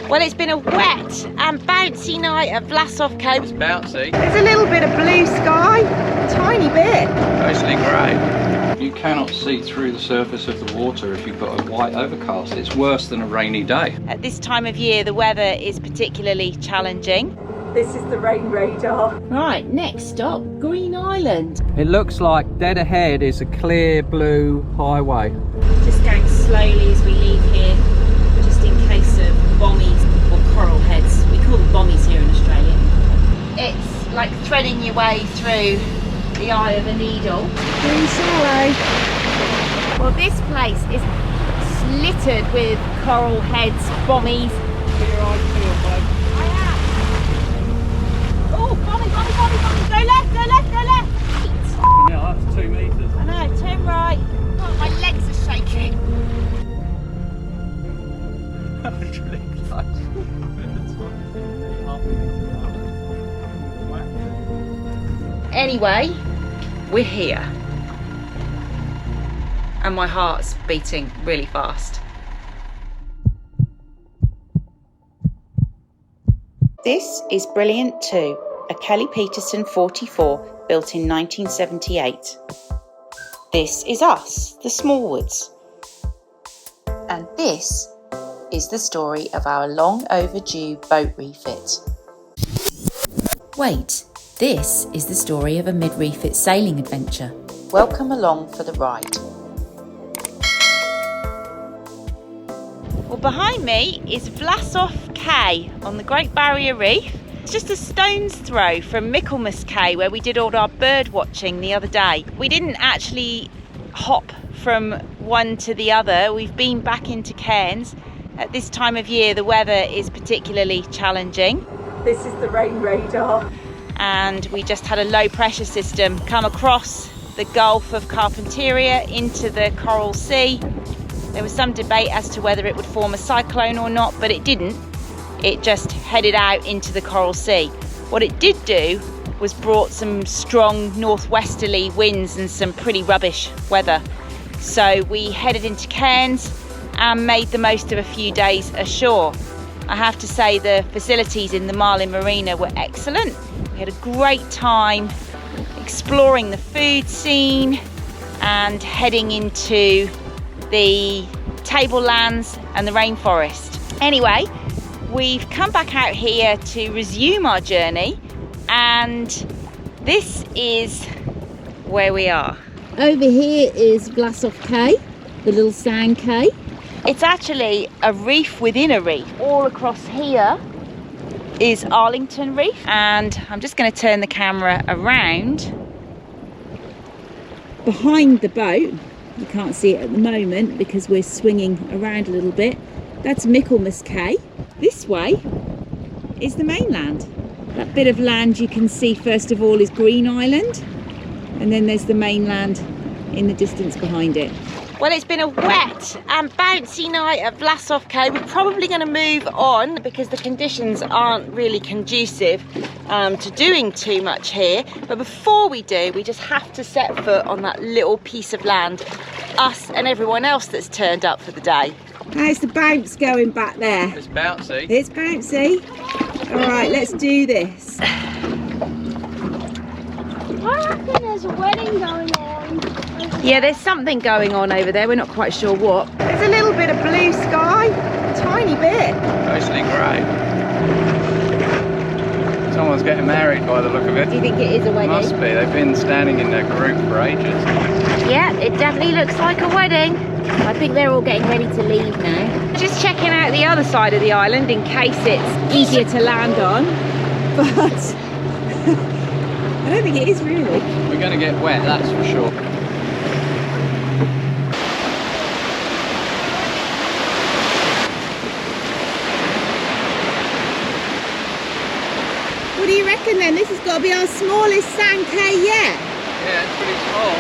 Well, it's been a wet and bouncy night at Vlasov Cove. It's bouncy. There's a little bit of blue sky, a tiny bit. Mostly grey. You cannot see through the surface of the water if you've got a white overcast. It's worse than a rainy day. At this time of year, the weather is particularly challenging. This is the rain radar. Right, next stop, Green Island. It looks like dead ahead is a clear blue highway. Just going slowly as we leave here, just in case of bommies or coral heads. We call them bommies here in Australia. It's like threading your way through the eye of a needle. Green sorrow. Well, this place is littered with coral heads, bommies. Get your eyes peeled, babe. I am. Oh, bommy, bommy, bommy, bommy. Go left, go left, go left. Yeah, that's 2 metres. I know, turn right. Oh, my legs are shaking. That was really close. Anyway, we're here. And my heart's beating really fast. This is Brilliant 2, a Kelly Peterson 44 built in 1978. This is us, the Smallwoods. And this is the story of our long overdue boat refit. Wait, this is the story of a mid-refit sailing adventure. Welcome along for the ride. Well, behind me is Vlasov Cay on the Great Barrier Reef. It's just a stone's throw from Michaelmas Cay, where we did all our bird watching the other day. We didn't actually hop from one to the other. We've been back into Cairns. At this time of year, the weather is particularly challenging. This is the rain radar. And we just had a low pressure system come across the Gulf of Carpentaria into the Coral Sea. There was some debate as to whether it would form a cyclone or not, but it didn't. It just headed out into the Coral Sea. What it did do was brought some strong northwesterly winds and some pretty rubbish weather. So we headed into Cairns and made the most of a few days ashore. I have to say the facilities in the Marlin Marina were excellent. We had a great time exploring the food scene and heading into the tablelands and the rainforest. Anyway, we've come back out here to resume our journey, and this is where we are. Over here is Vlasov Cay, the little sand cay. It's actually a reef within a reef. All across here is Arlington Reef, and I'm just going to turn the camera around. Behind the boat, you can't see it at the moment because we're swinging around a little bit. That's Michaelmas Cay. This way is the mainland. That bit of land you can see first of all is Green Island, and then there's the mainland in the distance behind it. Well, it's been a wet and bouncy night at Vlasov Cay. We're probably going to move on because the conditions aren't really conducive to doing too much here. But before we do, we just have to set foot on that little piece of land, us and everyone else that's turned up for the day. How's the bounce going back there? It's bouncy. It's bouncy. All right, let's do this. I reckon there's a wedding going on. Yeah, there's something going on over there. We're not quite sure what. There's a little bit of blue sky, a tiny bit. Mostly grey. Someone's getting married by the look of it. Do you think it is a wedding? Must be. They've been standing in their group for ages. Yeah, it definitely looks like a wedding. I think they're all getting ready to leave now. Just checking out the other side of the island in case it's Easier to land on, but I don't think it is really. We're going to get wet, that's for sure. What do you reckon then? This has got to be our smallest sand cay yet. Yeah, it's pretty small.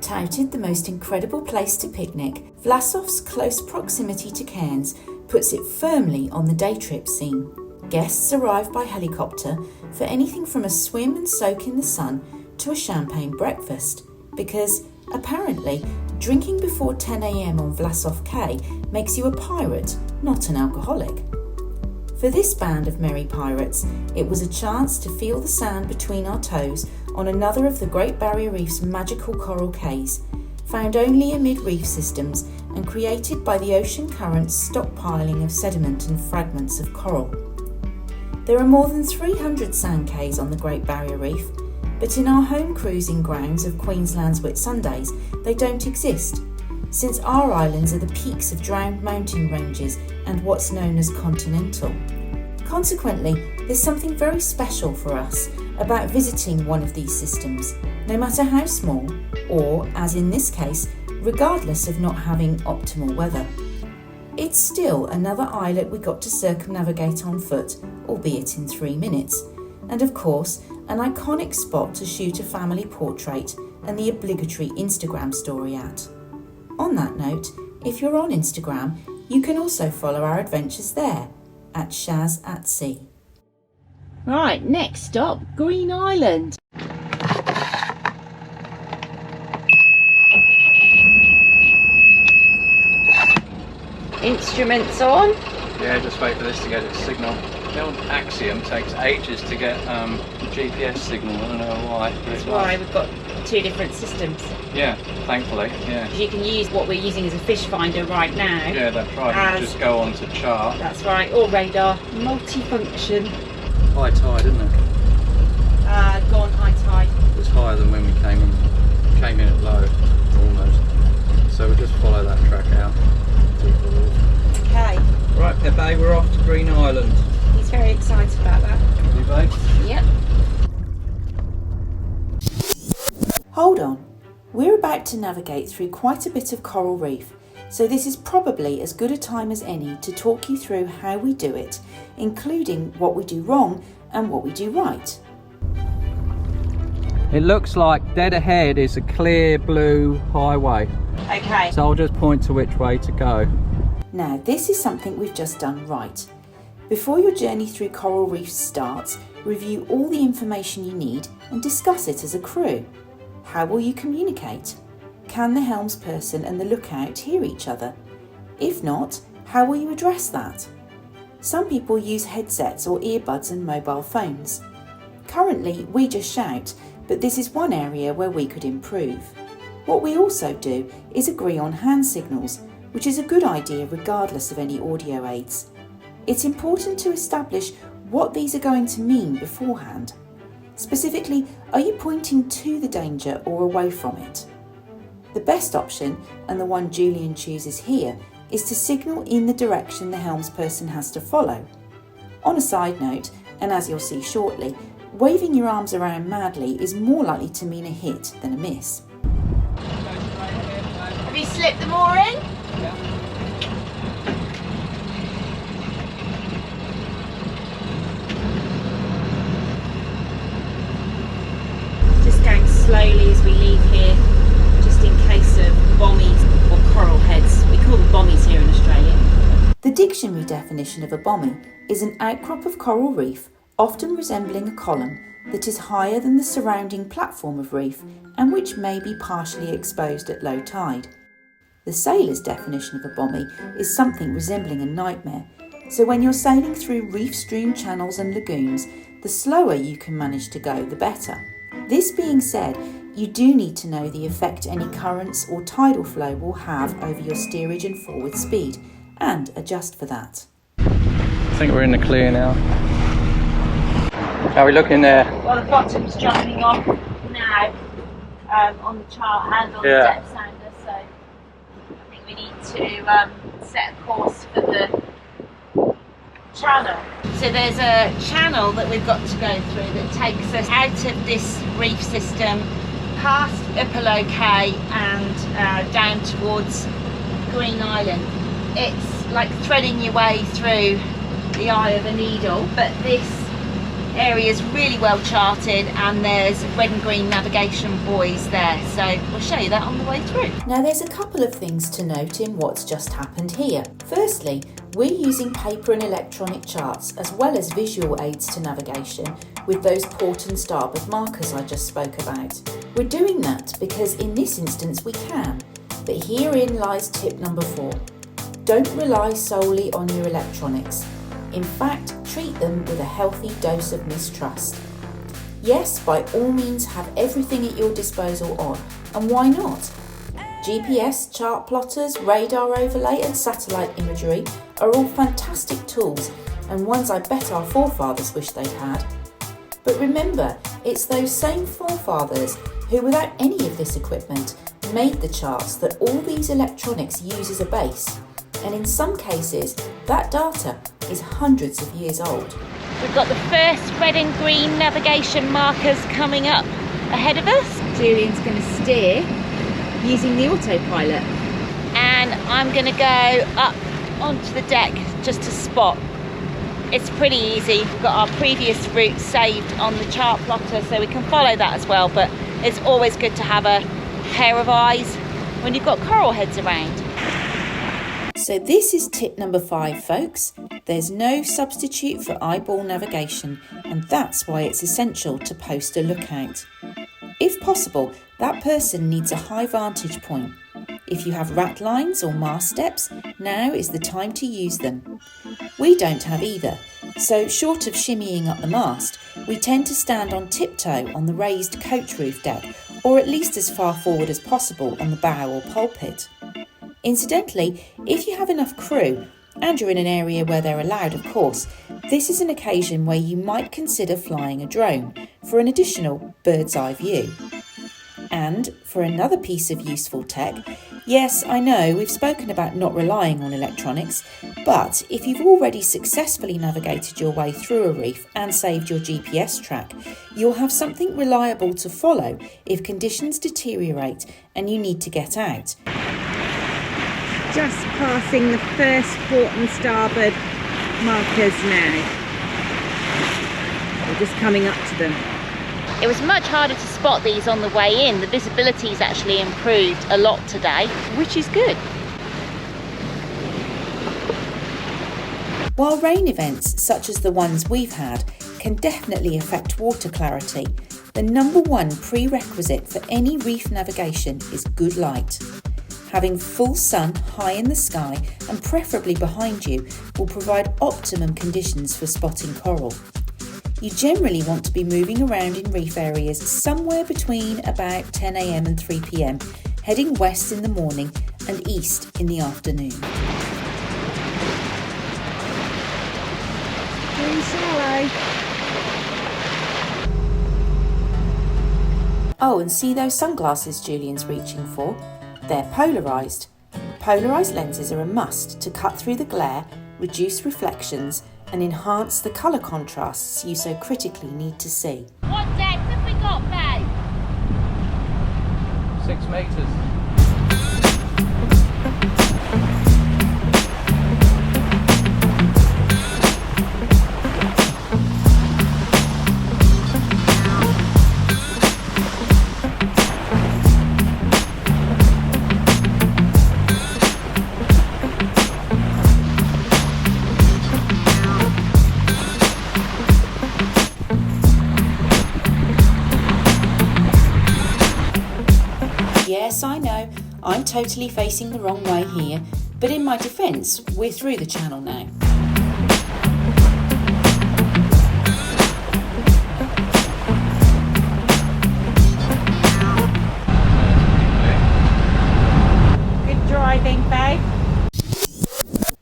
Touted the most incredible place to picnic, Vlasov's close proximity to Cairns puts it firmly on the day trip scene. Guests arrive by helicopter for anything from a swim and soak in the sun to a champagne breakfast, because apparently drinking before 10 a.m. on Vlasov Cay makes you a pirate, not an alcoholic. For this band of merry pirates, it was a chance to feel the sand between our toes on another of the Great Barrier Reef's magical coral cays, found only amid reef systems and created by the ocean current's stockpiling of sediment and fragments of coral. There are more than 300 sand cays on the Great Barrier Reef, but in our home cruising grounds of Queensland's Whitsundays, they don't exist, since our islands are the peaks of drowned mountain ranges and what's known as continental. Consequently, there's something very special for us about visiting one of these systems, no matter how small, or, as in this case, regardless of not having optimal weather. It's still another islet we got to circumnavigate on foot, albeit in 3 minutes, and of course, an iconic spot to shoot a family portrait and the obligatory Instagram story at. On that note, if you're on Instagram, you can also follow our adventures there, at @ShazAtSea. Right, next stop, Green Island. Instruments on. Yeah, just wait for this to get its signal. The old Axiom takes ages to get GPS signal. I don't know why. That's why we've got 2 different systems. Yeah, thankfully, yeah. You can use what we're using as a fish finder right now. Yeah, that's right. You just go on to chart. That's right, or radar, multifunction. High tide, isn't it? Gone high tide. It was higher than when we came in at low, almost. So we'll just follow that track out. Okay. Right, Pepe, we're off to Green Island. He's very excited about that. You babe? Yep. Hold on, we're about to navigate through quite a bit of coral reef, so this is probably as good a time as any to talk you through how we do it, including what we do wrong and what we do right. It looks like dead ahead is a clear blue highway. Okay. So I'll just point to which way to go. Now, this is something we've just done right. Before your journey through coral reefs starts, review all the information you need and discuss it as a crew. How will you communicate? Can the helmsperson and the lookout hear each other? If not, how will you address that? Some people use headsets or earbuds and mobile phones. Currently, we just shout, but this is one area where we could improve. What we also do is agree on hand signals, which is a good idea regardless of any audio aids. It's important to establish what these are going to mean beforehand. Specifically, are you pointing to the danger or away from it? The best option, and the one Julian chooses here, is to signal in the direction the helmsperson has to follow. On a side note, and as you'll see shortly, waving your arms around madly is more likely to mean a hit than a miss. Have you slipped the mooring? Just going slowly as we leave here, just in case of bommies or coral heads. We call them bommies here in Australia. The dictionary definition of a bommie is an outcrop of coral reef, often resembling a column, that is higher than the surrounding platform of reef and which may be partially exposed at low tide. The sailor's definition of a bommie is something resembling a nightmare, so when you're sailing through reef-strewn channels and lagoons, the slower you can manage to go, the better. This being said, you do need to know the effect any currents or tidal flow will have over your steerage and forward speed, and adjust for that. I think we're in the clear now. How are we looking there? Well, the bottom's jumping off now on the chart and on the depth sounder, so I think we need to set a course for the channel. So there's a channel that we've got to go through that takes us out of this reef system, past Upper Cay and down towards Green Island. It's like threading your way through the eye of a needle, but this area is really well charted and there's red and green navigation buoys there, so we'll show you that on the way through. Now there's a couple of things to note in what's just happened here. Firstly, we're using paper and electronic charts as well as visual aids to navigation with those port and starboard markers I just spoke about. We're doing that because in this instance we can. But herein lies tip number 4. Don't rely solely on your electronics. In fact, treat them with a healthy dose of mistrust. Yes, by all means have everything at your disposal on, and why not? GPS, chart plotters, radar overlay and satellite imagery are all fantastic tools, and ones I bet our forefathers wish they'd had. But remember, it's those same forefathers who, without any of this equipment, made the charts that all these electronics use as a base. And in some cases, that data is hundreds of years old. We've got the first red and green navigation markers coming up ahead of us. Julian's going to steer using the autopilot. And I'm going to go up onto the deck just to spot. It's pretty easy. We've got our previous route saved on the chart plotter, so we can follow that as well, but it's always good to have a pair of eyes when you've got coral heads around. So this is tip number 5, folks. There's no substitute for eyeball navigation, and that's why it's essential to post a lookout. If possible, that person needs a high vantage point. If you have rat lines or mast steps, now is the time to use them. We don't have either, so short of shimmying up the mast, we tend to stand on tiptoe on the raised coach roof deck, or at least as far forward as possible on the bow or pulpit. Incidentally, if you have enough crew, and you're in an area where they're allowed, of course, this is an occasion where you might consider flying a drone for an additional bird's eye view. And for another piece of useful tech, yes, I know we've spoken about not relying on electronics, but if you've already successfully navigated your way through a reef and saved your GPS track, you'll have something reliable to follow if conditions deteriorate and you need to get out. Just passing the first port and starboard markers now. We're just coming up to them. It was much harder to spot these on the way in. The visibility's actually improved a lot today, which is good. While rain events such as the ones we've had can definitely affect water clarity, the number 1 prerequisite for any reef navigation is good light. Having full sun high in the sky and preferably behind you will provide optimum conditions for spotting coral. You generally want to be moving around in reef areas somewhere between about 10 AM and 3 PM, heading west in the morning and east in the afternoon. Very shallow. Oh, and see those sunglasses Julian's reaching for? They're polarised. Polarised lenses are a must to cut through the glare, reduce reflections and enhance the colour contrasts you so critically need to see. What depth have we got, babe? 6 metres. Yes, I know, I'm totally facing the wrong way here, but in my defence, we're through the channel now. Good driving, babe.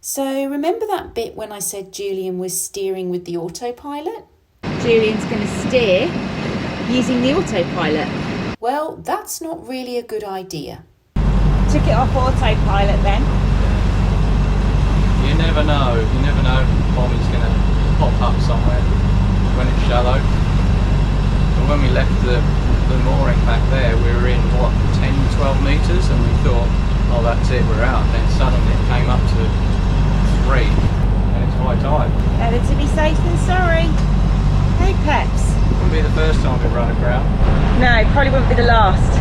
So remember that bit when I said Julian was steering with the autopilot? Julian's going to steer using the autopilot. Well, that's not really a good idea. Took it off autopilot then. You never know Bommy's going to pop up somewhere when it's shallow. But when we left the mooring back there, we were in, 10, 12 metres, and we thought, oh, that's it, we're out. And then suddenly it came up to 3, and it's high tide. Better to be safe than sorry. Hey, Peps. Wouldn't be the first time we've run aground. No, probably wouldn't be the last.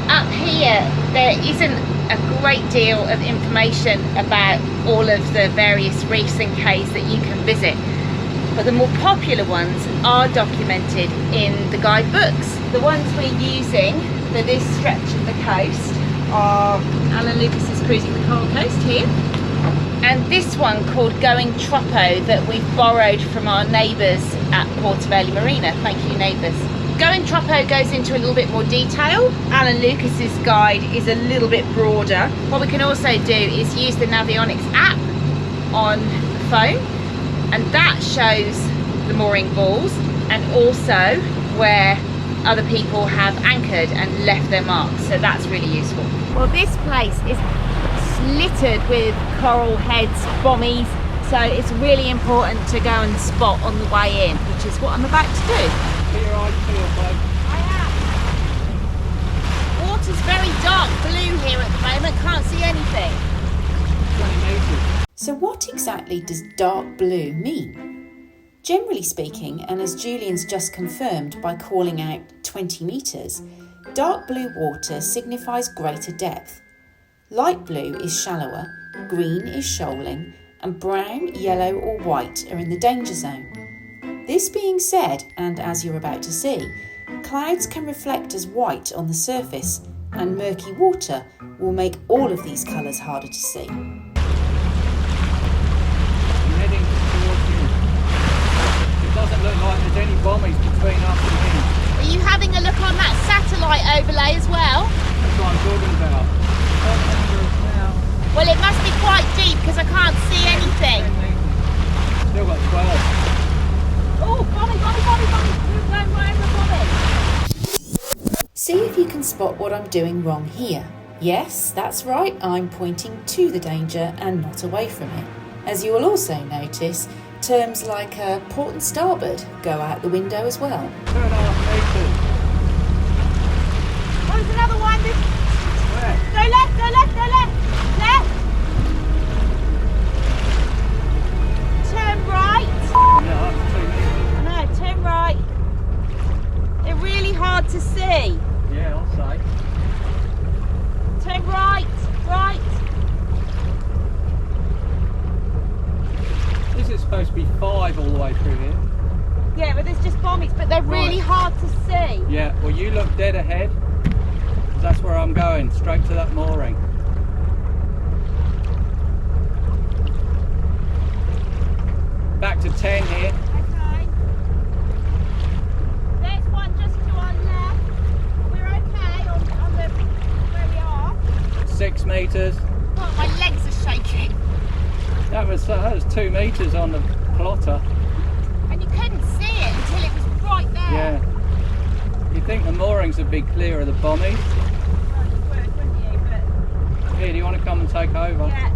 Up here, there isn't a great deal of information about all of the various reefs and cays that you can visit, but the more popular ones are documented in the guidebooks. The ones we're using for this stretch of the coast Alan Lucas is cruising the Coral Coast here. And this one called Going Troppo that we've borrowed from our neighbours at Portobello Marina. Thank you, neighbours. Going Troppo goes into a little bit more detail. Alan Lucas's guide is a little bit broader. What we can also do is use the Navionics app on the phone, and that shows the mooring balls and also where other people have anchored and left their marks, so that's really useful. Well, this place is littered with coral heads, bommies, so it's really important to go and spot on the way in, which is what I'm about to do. Keep your eyes peeled, bud. I am. Water's very dark blue here at the moment, can't see anything. 20 metres. So what exactly does dark blue mean? Generally speaking, and as Julian's just confirmed by calling out 20 metres, dark blue water signifies greater depth. Light blue is shallower, green is shoaling, and brown, yellow or white are in the danger zone. This being said, and as you're about to see, clouds can reflect as white on the surface, and murky water will make all of these colours harder to see. I'm heading towards you. It doesn't look like there's any bommies between us and him. Are you having a look on that satellite overlay as well? That's what I'm talking about. Well, it must be quite deep because I can't see anything. Still got 12. Oh, bommy. We're going right over bommy. See if you can spot what I'm doing wrong here. Yes, that's right, I'm pointing to the danger and not away from it. As you will also notice, terms like port and starboard go out the window as well. 2.5 metres. Oh, there's another one. Where? Go left. Left. Turn right. Yeah, that's 2 metres. No, turn right. They're really hard to see. Yeah, I'll say. Turn right. This is supposed to be 5 all the way through here. Yeah, but there's just bommies, but they're really hard to see. Yeah, well you look dead ahead. That's where I'm going, straight to that mooring. Back to 10 here. Okay. There's one just to our left. We're okay on the where we are. 6 metres. Oh, my legs are shaking. That was 2 metres on the plotter. And you couldn't see it until it was right there. Yeah. You'd think the moorings would be clear of the bommies. Well, you would, wouldn't you? But Here, do you want to come and take over? yeah.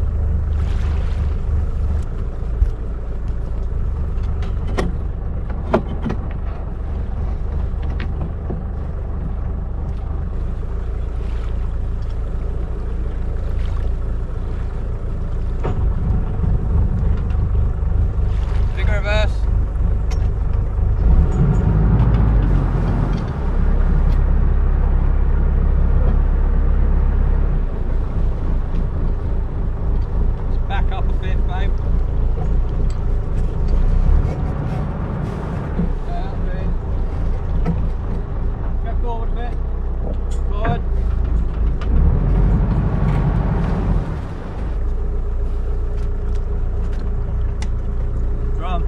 Big reverse. Just back up a bit, babe. Out a bit. Go forward a bit. Forward. Drum.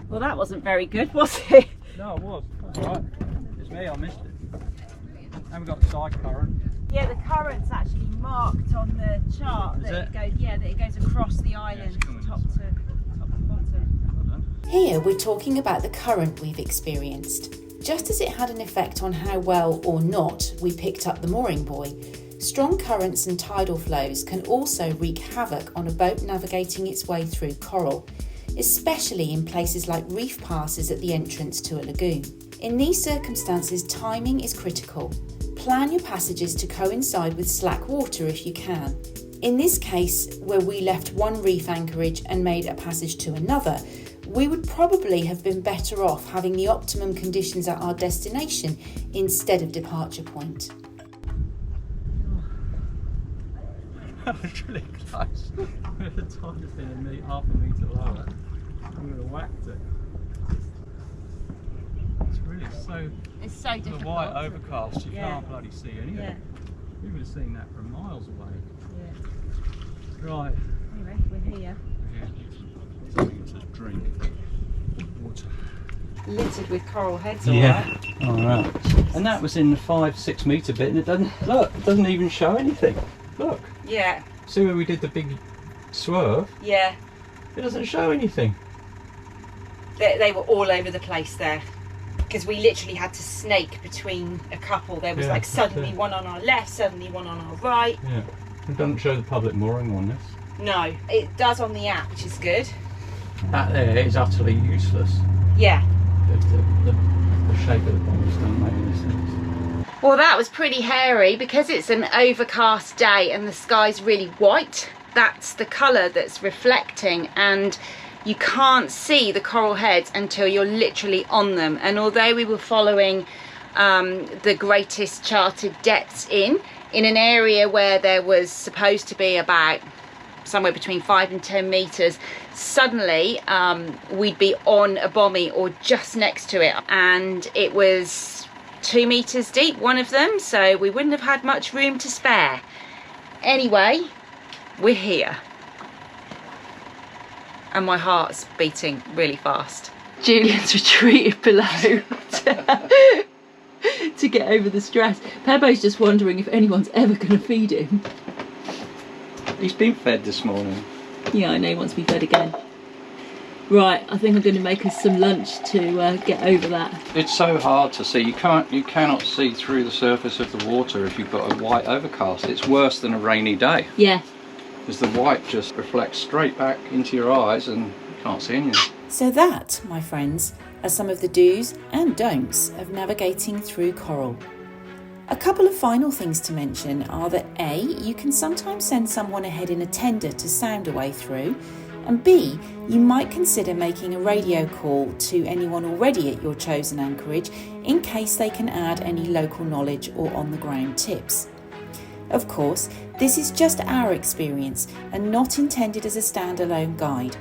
Well, that wasn't very good, was it? No, it was. That's right. It's me, I missed it. Haven't got the side current. Yeah, the current's actually marked on the chart that it goes. Yeah, that it goes across the island, top to bottom. Here we're talking about the current we've experienced. Just as it had an effect on how well or not we picked up the mooring buoy, strong currents and tidal flows can also wreak havoc on a boat navigating its way through coral, especially in places like reef passes at the entrance to a lagoon. In these circumstances, timing is critical. Plan your passages to coincide with slack water if you can. In this case, where we left one reef anchorage and made a passage to another, we would probably have been better off having the optimum conditions at our destination instead of departure point. was really close. If the tide had been half a metre lower, we would have whacked it. It's really so. It's so difficult. The white overcast, you Yeah. can't bloody see anything. Yeah. You would have seen that from miles away. Yeah. Right. Anyway, we're here. Yeah. Something to drink. Water. Littered with coral heads, Alright. And that was in the 5-6 metre bit, and it doesn't even show anything. Look. Yeah. See where we did the big swerve? Yeah. It doesn't show anything. They were all over the place there. Because we literally had to snake between a couple. There was like suddenly one on our left, suddenly one on our right. Yeah. It doesn't show the public mooring on this. No, it does on the app, which is good. That there is utterly useless. Yeah. The shape of the bombs don't make any sense. Well, that was pretty hairy because it's an overcast day and the sky's really white. That's the colour that's reflecting, and you can't see the coral heads until you're literally on them. And although we were following the greatest charted depths in an area where there was supposed to be about somewhere between 5 and 10 metres, suddenly we'd be on a bommy or just next to it, and it was 2 metres deep, one of them, so we wouldn't have had much room to spare. Anyway, we're here. And my heart's beating really fast. Julian's retreated below to get over the stress. Pebbo's just wondering if anyone's ever going to feed him. He's been fed this morning. Yeah, I know, he wants to be fed again. Right, I think I'm going to make us some lunch to get over that. It's so hard to see. You cannot see through the surface of the water if you've got a white overcast. It's worse than a rainy day. Yeah. Because the white just reflects straight back into your eyes and you can't see anything. So that, my friends, are some of the do's and don'ts of navigating through coral. A couple of final things to mention are that A, you can sometimes send someone ahead in a tender to sound a way through, and B, you might consider making a radio call to anyone already at your chosen anchorage in case they can add any local knowledge or on-the-ground tips. Of course, this is just our experience and not intended as a standalone guide.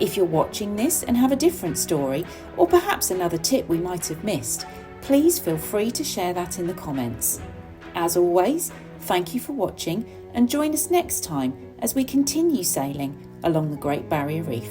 If you're watching this and have a different story, or perhaps another tip we might have missed, please feel free to share that in the comments. As always, thank you for watching and join us next time as we continue sailing along the Great Barrier Reef.